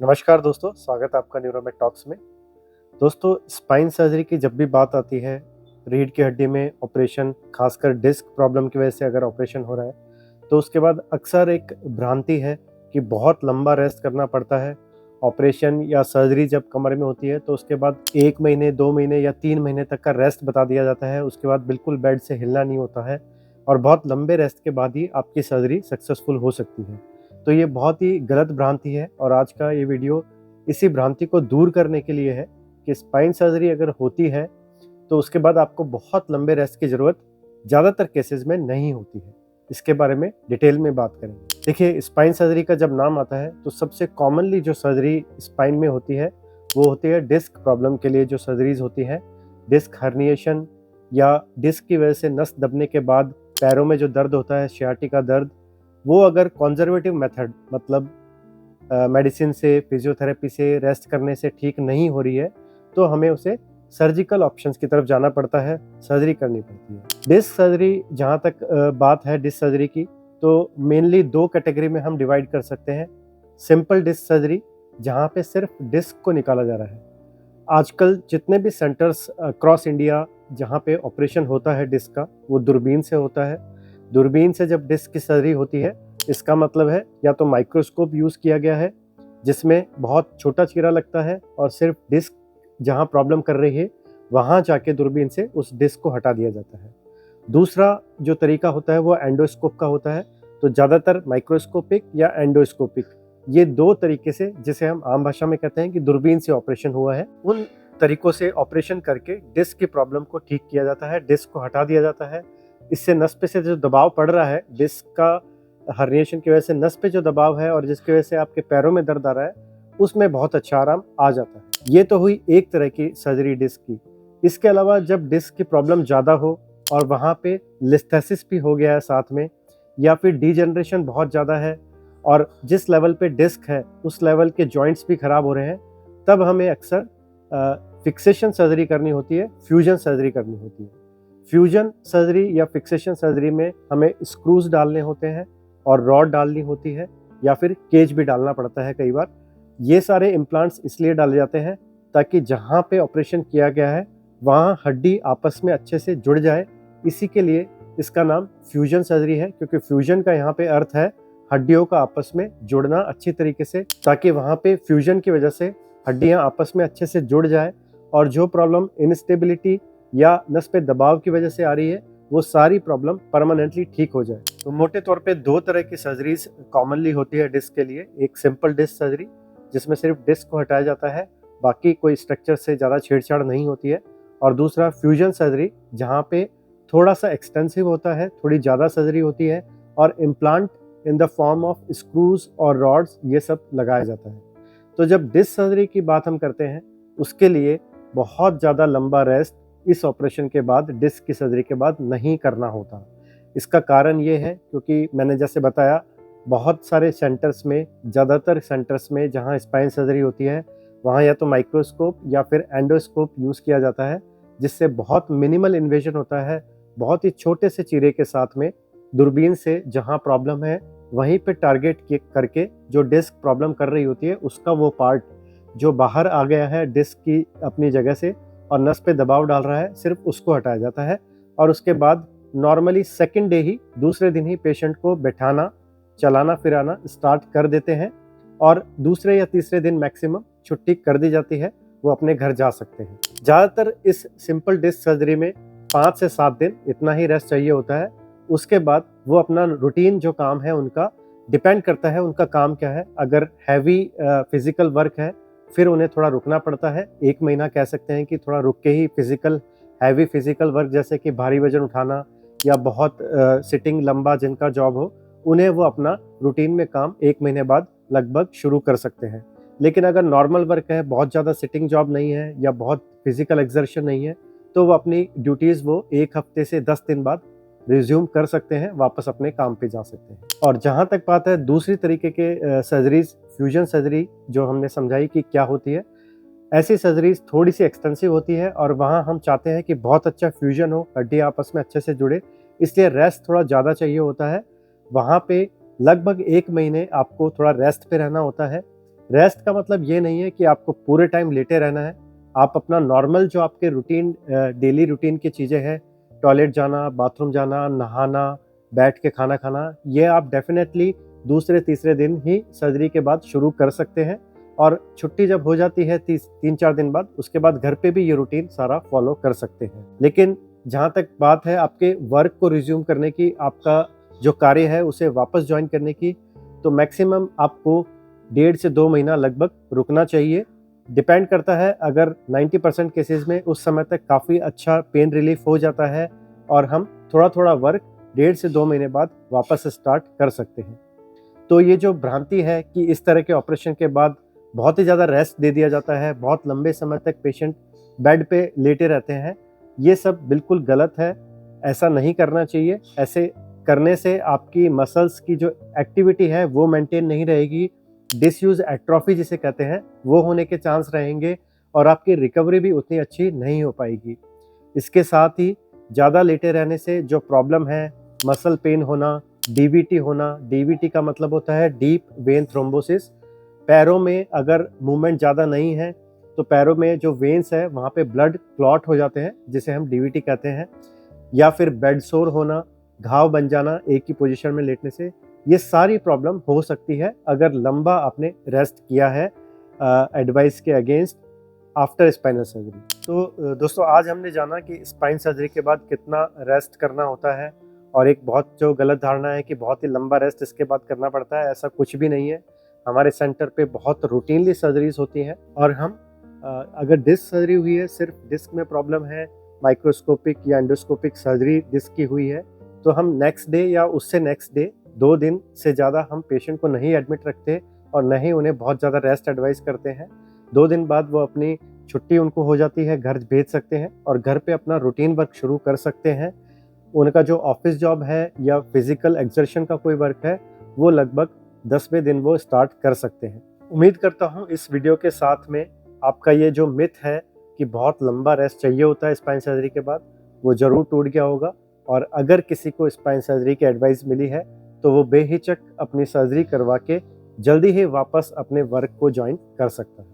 नमस्कार दोस्तों, स्वागत है आपका न्यूरोमेड टॉक्स में। दोस्तों, स्पाइन सर्जरी की जब भी बात आती है, रीढ़ की हड्डी में ऑपरेशन, खासकर डिस्क प्रॉब्लम की वजह से अगर ऑपरेशन हो रहा है, तो उसके बाद अक्सर एक भ्रांति है कि बहुत लंबा रेस्ट करना पड़ता है। ऑपरेशन या सर्जरी जब कमर में होती है, तो उसके बाद 1 महीने, 2 महीने या 3 महीने तक का रेस्ट बता दिया जाता है। उसके बाद बिल्कुल बेड से हिलना नहीं होता है और बहुत लंबे रेस्ट के बाद ही आपकी सर्जरी सक्सेसफुल हो सकती है। तो ये बहुत ही गलत भ्रांति है और आज का ये वीडियो इसी भ्रांति को दूर करने के लिए है कि स्पाइन सर्जरी अगर होती है तो उसके बाद आपको बहुत लंबे रेस्ट की ज़रूरत ज़्यादातर केसेस में नहीं होती है। इसके बारे में डिटेल में बात करेंगे। देखिए, स्पाइन सर्जरी का जब नाम आता है तो सबसे कॉमनली जो सर्जरी स्पाइन में होती है वो होती है डिस्क प्रॉब्लम के लिए जो सर्जरीज होती हैं। डिस्क हर्निएशन या डिस्क की वजह से नस दबने के बाद पैरों में जो दर्द होता है, सियाटिका दर्द, वो अगर कंजर्वेटिव मेथड मतलब मेडिसिन से, फिजियोथेरेपी से, रेस्ट करने से ठीक नहीं हो रही है, तो हमें उसे सर्जिकल ऑप्शंस की तरफ जाना पड़ता है, सर्जरी करनी पड़ती है। डिस्क सर्जरी जहाँ तक बात है डिस्क सर्जरी की, तो मेनली 2 कैटेगरी में हम डिवाइड कर सकते हैं। सिंपल डिस्क सर्जरी, जहाँ पे सिर्फ डिस्क को निकाला जा रहा है। आजकल जितने भी सेंटर्स अक्रॉस इंडिया जहाँ पे ऑपरेशन होता है डिस्क का, वो दूरबीन से होता है। दूरबीन से जब डिस्क की सर्जरी होती है, इसका मतलब है या तो माइक्रोस्कोप यूज़ किया गया है जिसमें बहुत छोटा चीरा लगता है और सिर्फ डिस्क जहाँ प्रॉब्लम कर रही है वहाँ जाके दूरबीन से उस डिस्क को हटा दिया जाता है। दूसरा जो तरीका होता है वो एंडोस्कोप का होता है। तो ज़्यादातर माइक्रोस्कोपिक या एंडोस्कोपिक, ये 2 तरीके से, जिसे हम आम भाषा में कहते हैं कि दूरबीन से ऑपरेशन हुआ है, उन तरीकों से ऑपरेशन करके डिस्क की प्रॉब्लम को ठीक किया जाता है, डिस्क को हटा दिया जाता है। इससे नस पे से जो दबाव पड़ रहा है डिस्क का हर्निएशन की वजह से, नस पे जो दबाव है और जिसकी वजह से आपके पैरों में दर्द आ रहा है, उसमें बहुत अच्छा आराम आ जाता है। ये तो हुई एक तरह की सर्जरी डिस्क की। इसके अलावा जब डिस्क की प्रॉब्लम ज़्यादा हो और वहाँ पे लिस्थेसिस भी हो गया है साथ में, या फिर डीजनरेशन बहुत ज़्यादा है और जिस लेवल पे डिस्क है उस लेवल के जॉइंट्स भी खराब हो रहे हैं, तब हमें अक्सर फिक्सेशन सर्जरी करनी होती है, फ्यूजन सर्जरी करनी होती है। फ्यूजन सर्जरी या फिक्सेशन सर्जरी में हमें स्क्रूज डालने होते हैं और रॉड डालनी होती है या फिर केज भी डालना पड़ता है कई बार। ये सारे इम्प्लांट्स इसलिए डाले जाते हैं ताकि जहाँ पे ऑपरेशन किया गया है वहाँ हड्डी आपस में अच्छे से जुड़ जाए। इसी के लिए इसका नाम फ्यूजन सर्जरी है, क्योंकि फ्यूजन का यहाँ पे अर्थ है हड्डियों का आपस में जुड़ना अच्छी तरीके से, ताकि वहाँ पे फ्यूजन की वजह से हड्डियाँ आपस में अच्छे से जुड़ जाए और जो प्रॉब्लम इंस्टेबिलिटी या नस पे दबाव की वजह से आ रही है वो सारी प्रॉब्लम परमानेंटली ठीक हो जाए। तो मोटे तौर पे 2 तरह की सर्जरीज कॉमनली होती है डिस्क के लिए। एक सिंपल डिस्क सर्जरी जिसमें सिर्फ डिस्क को हटाया जाता है, बाकी कोई स्ट्रक्चर से ज़्यादा छेड़छाड़ नहीं होती है। और दूसरा फ्यूजन सर्जरी, जहाँ पे थोड़ा सा एक्सटेंसिव होता है, थोड़ी ज़्यादा सर्जरी होती है और implant in the form of screws और रॉड्स ये सब लगाया जाता है। तो जब डिस्क सर्जरी की बात हम करते हैं, उसके लिए बहुत ज़्यादा लंबा रेस्ट इस ऑपरेशन के बाद, डिस्क की सर्जरी के बाद नहीं करना होता। इसका कारण ये है क्योंकि मैंने जैसे बताया, बहुत सारे सेंटर्स में, ज़्यादातर सेंटर्स में जहाँ स्पाइन सर्जरी होती है, वहाँ या तो माइक्रोस्कोप या फिर एंडोस्कोप यूज़ किया जाता है, जिससे बहुत मिनिमल इन्वेजन होता है। बहुत ही छोटे से चीरे के साथ में दूरबीन से जहाँ प्रॉब्लम है वहीं पे टारगेट करके जो डिस्क प्रॉब्लम कर रही होती है उसका वो पार्ट जो बाहर आ गया है डिस्क की अपनी जगह से और नस पे दबाव डाल रहा है, सिर्फ उसको हटाया जाता है। और उसके बाद नॉर्मली सेकंड डे ही, दूसरे दिन ही पेशेंट को बैठाना, चलाना फिराना स्टार्ट कर देते हैं और दूसरे या तीसरे दिन मैक्सिमम छुट्टी कर दी जाती है, वो अपने घर जा सकते हैं। ज़्यादातर इस सिंपल डिस्क सर्जरी में 5 से 7 दिन इतना ही रेस्ट चाहिए होता है। उसके बाद वो अपना रूटीन जो काम है उनका, डिपेंड करता है उनका काम क्या है। अगर हैवी फिजिकल वर्क है फिर उन्हें थोड़ा रुकना पड़ता है। 1 महीना कह सकते हैं कि थोड़ा रुक के ही हैवी फिजिकल वर्क जैसे कि भारी वजन उठाना या बहुत सिटिंग लंबा जिनका जॉब हो, उन्हें वो अपना रूटीन में काम 1 महीने बाद लगभग शुरू कर सकते हैं। लेकिन अगर नॉर्मल वर्क है, बहुत ज़्यादा सिटिंग जॉब नहीं है या बहुत फिजिकल एक्सर्शन नहीं है, तो वो अपनी ड्यूटीज़ वो 1 हफ्ते से 10 दिन बाद रिज्यूम कर सकते हैं, वापस अपने काम पे जा सकते हैं। और जहाँ तक बात है दूसरी तरीके के सर्जरीज, फ्यूजन सर्जरी जो हमने समझाई कि क्या होती है, ऐसी सर्जरीज थोड़ी सी एक्सटेंसिव होती है और वहाँ हम चाहते हैं कि बहुत अच्छा फ्यूजन हो, हड्डी आपस में अच्छे से जुड़े, इसलिए रेस्ट थोड़ा ज़्यादा चाहिए होता है। वहाँ पे लगभग 1 महीने आपको थोड़ा रेस्ट पे रहना होता है। रेस्ट का मतलब ये नहीं है कि आपको पूरे टाइम लेटे रहना है। आप अपना नॉर्मल जो आपके रूटीन डेली रूटीन की चीज़ें हैं, टॉयलेट जाना, बाथरूम जाना, नहाना, बैठ के खाना खाना, ये आप डेफ़िनेटली दूसरे तीसरे दिन ही सर्जरी के बाद शुरू कर सकते हैं। और छुट्टी जब हो जाती है 3-4 दिन बाद, उसके बाद घर पे भी ये रूटीन सारा फॉलो कर सकते हैं। लेकिन जहाँ तक बात है आपके वर्क को रिज्यूम करने की, आपका जो कार्य है उसे वापस ज्वाइन करने की, तो मैक्सिमम आपको 1.5 से 2 महीना लगभग रुकना चाहिए। डिपेंड करता है, अगर 90% केसेस में उस समय तक काफ़ी अच्छा पेन रिलीफ हो जाता है और हम थोड़ा-थोड़ा वर्क 1.5 से 2 महीने बाद वापस स्टार्ट कर सकते हैं। तो ये जो भ्रांति है कि इस तरह के ऑपरेशन के बाद बहुत ही ज़्यादा रेस्ट दे दिया जाता है, बहुत लंबे समय तक पेशेंट बेड पे लेटे रहते हैं, ये सब बिल्कुल गलत है। ऐसा नहीं करना चाहिए। ऐसे करने से आपकी मसल्स की जो एक्टिविटी है वो मेंटेन नहीं रहेगी। डिसयूज़ एट्रोफी जिसे कहते हैं, वो होने के चांस रहेंगे और आपकी रिकवरी भी उतनी अच्छी नहीं हो पाएगी। इसके साथ ही ज़्यादा लेटे रहने से जो प्रॉब्लम है, मसल पेन होना, डीवीटी होना, डीवीटी का मतलब होता है डीप वेन थ्रोम्बोसिस। पैरों में अगर मूवमेंट ज़्यादा नहीं है, तो पैरों में जो वेन्स है वहाँ पे ब्लड क्लॉट हो जाते हैं, जिसे हम डीवीटी कहते हैं। या फिर बेड सोर होना, घाव बन जाना एक ही पोजीशन में लेटने से, ये सारी प्रॉब्लम हो सकती है अगर लंबा आपने रेस्ट किया है एडवाइस के अगेंस्ट आफ्टर स्पाइनल सर्जरी। तो दोस्तों, आज हमने जाना कि स्पाइन सर्जरी के बाद कितना रेस्ट करना होता है, और एक बहुत जो गलत धारणा है कि बहुत ही लंबा रेस्ट इसके बाद करना पड़ता है, ऐसा कुछ भी नहीं है। हमारे सेंटर पे बहुत रूटीनली सर्जरीज होती हैं, और हम अगर डिस्क सर्जरी हुई है, सिर्फ डिस्क में प्रॉब्लम है, माइक्रोस्कोपिक या एंडोस्कोपिक सर्जरी डिस्क की हुई है, तो हम नेक्स्ट डे या उससे नेक्स्ट डे 2 दिन से ज़्यादा हम पेशेंट को नहीं एडमिट रखते और न ही उन्हें बहुत ज़्यादा रेस्ट एडवाइस करते हैं। 2 दिन बाद वो अपनी छुट्टी उनको हो जाती है, घर भेज सकते हैं और घर पे अपना रूटीन वर्क शुरू कर सकते हैं। उनका जो ऑफिस जॉब है या फिजिकल एक्सर्शन का कोई वर्क है, वो लगभग 10वें दिन वो स्टार्ट कर सकते हैं। उम्मीद करता हूँ इस वीडियो के साथ में आपका ये जो मिथ है कि बहुत लंबा रेस्ट चाहिए होता है स्पाइन सर्जरी के बाद, वो ज़रूर टूट गया होगा। और अगर किसी को स्पाइन सर्जरी की एडवाइस मिली है, तो वो बेहिचक अपनी सर्जरी करवा के जल्दी ही वापस अपने वर्क को ज्वाइन कर सकता है।